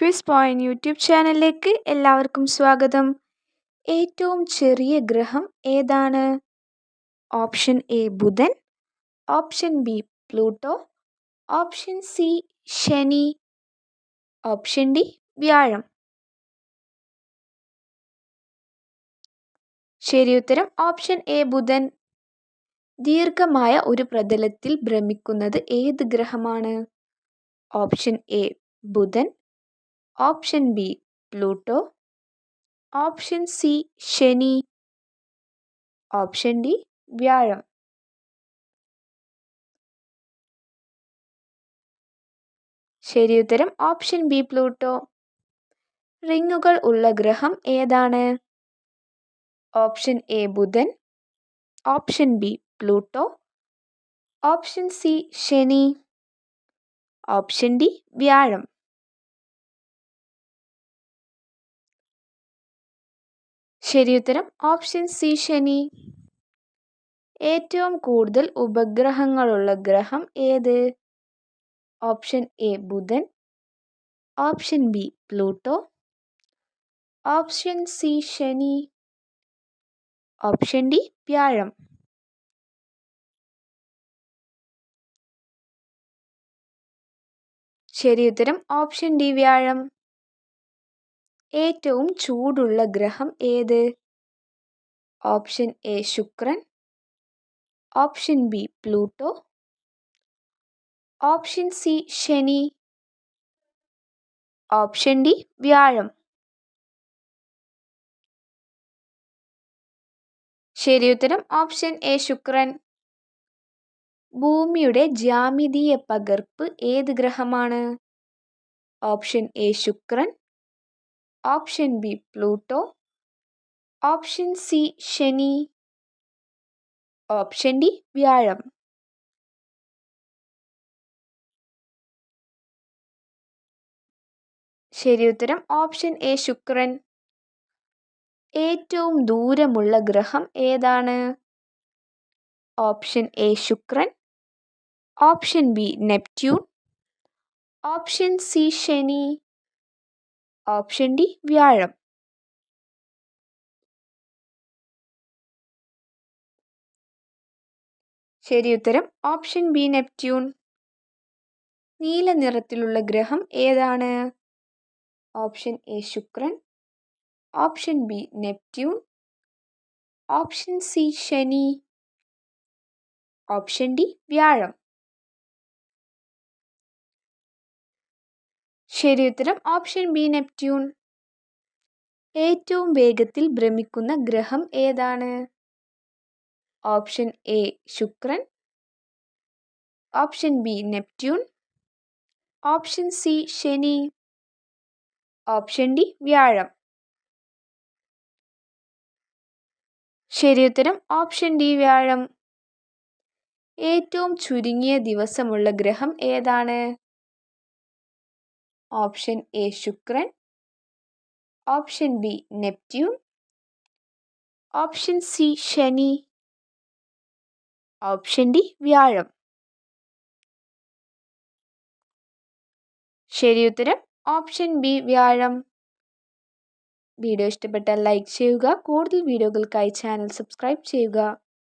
Quiz point YouTube ചാനലിലേക്ക് എല്ലാവർക്കും സ്വാഗതം. ഏറ്റവും ചെറിയ ഗ്രഹം ഏതാണ്? ഓപ്ഷൻ എ ബുധൻ, option B Pluto, option C ശനി, ഓപ്ഷൻ ഡി വ്യാഴം. ശരിയുത്തരം ഓപ്ഷൻ എ ബുധൻ. ദീർഘമായ ഒരു പ്രതലത്തിൽ ഭ്രമിക്കുന്നത് ഏത് ഗ്രഹമാണ്? ഓപ്ഷൻ എ ബുധൻ, option B Pluto, option C ശനി, ഓപ്ഷൻ ഡി വ്യാഴം. ശരിയുത്തരം ഓപ്ഷൻ ബി പ്ലൂട്ടോ. റിങ്ങുകൾ ഉള്ള ഗ്രഹം ഏതാണ്? ഓപ്ഷൻ എ ബുധൻ, option B Pluto, option C ശനി, ഓപ്ഷൻ ഡി വ്യാഴം. ശരിയുത്തരം ഓപ്ഷൻ സി ശനി. ഏറ്റവും കൂടുതൽ ഉപഗ്രഹങ്ങളുള്ള ഗ്രഹം ഏത്? ഓപ്ഷൻ എ ബുധൻ, option B Pluto, option C ശനി, ഓപ്ഷൻ ഡി വ്യാഴം. ശരിയുത്തരം ഓപ്ഷൻ ഡി വ്യാഴം. ഏറ്റവും ചൂടുള്ള ഗ്രഹം ഏത്? ഓപ്ഷൻ എ ശുക്രൻ, option B Pluto, option C ശനി, ഓപ്ഷൻ ഡി വ്യാഴം. ശരിയുത്തരം ഓപ്ഷൻ എ ശുക്രൻ. ഭൂമിയുടെ ജ്യാമിതീയ പകർപ്പ് ഏത് ഗ്രഹമാണ്? ഓപ്ഷൻ എ ശുക്രൻ, option B Pluto, option C ശനി, ഓപ്ഷൻ ഡി വ്യാഴം. ശരിയുത്തരം ഓപ്ഷൻ എ ശുക്രൻ. ഏറ്റവും ദൂരമുള്ള ഗ്രഹം ഏതാണ്? ഓപ്ഷൻ എ ശുക്രൻ, option B Neptune, option C ശനി, ഓപ്ഷൻ ഡി വ്യാഴം. ശരിയുത്തരം ഓപ്ഷൻ ബി നെപ്റ്റ്യൂൺ. നീല നിറത്തിലുള്ള ഗ്രഹം ഏതാണ്? ഓപ്ഷൻ എ ശുക്രൻ, option B Neptune, option C ശനി, ഓപ്ഷൻ ഡി വ്യാഴം. ശരിയുത്തരം ഓപ്ഷൻ ബി നെപ്റ്റ്യൂൺ. ഏറ്റവും വേഗത്തിൽ ഭ്രമിക്കുന്ന ഗ്രഹം ഏതാണ്? ഓപ്ഷൻ എ ശുക്രൻ, option B Neptune, option C ശനി, ഓപ്ഷൻ ഡി വ്യാഴം. ശരിയുത്തരം ഓപ്ഷൻ ഡി വ്യാഴം. ഏറ്റവും ചുരുങ്ങിയ ദിവസമുള്ള ഗ്രഹം ഏതാണ്? ഓപ്ഷൻ എ ശുക്രൻ, option B Neptune, option C ശനി, ഓപ്ഷൻ ഡി വ്യാഴം. ശരിയുത്തരം ഓപ്ഷൻ ബി വ്യാഴം. വീഡിയോ ഇഷ്ടപ്പെട്ടാൽ ലൈക്ക് ചെയ്യുക. കൂടുതൽ വീഡിയോകൾക്കായി ചാനൽ സബ്സ്ക്രൈബ് ചെയ്യുക.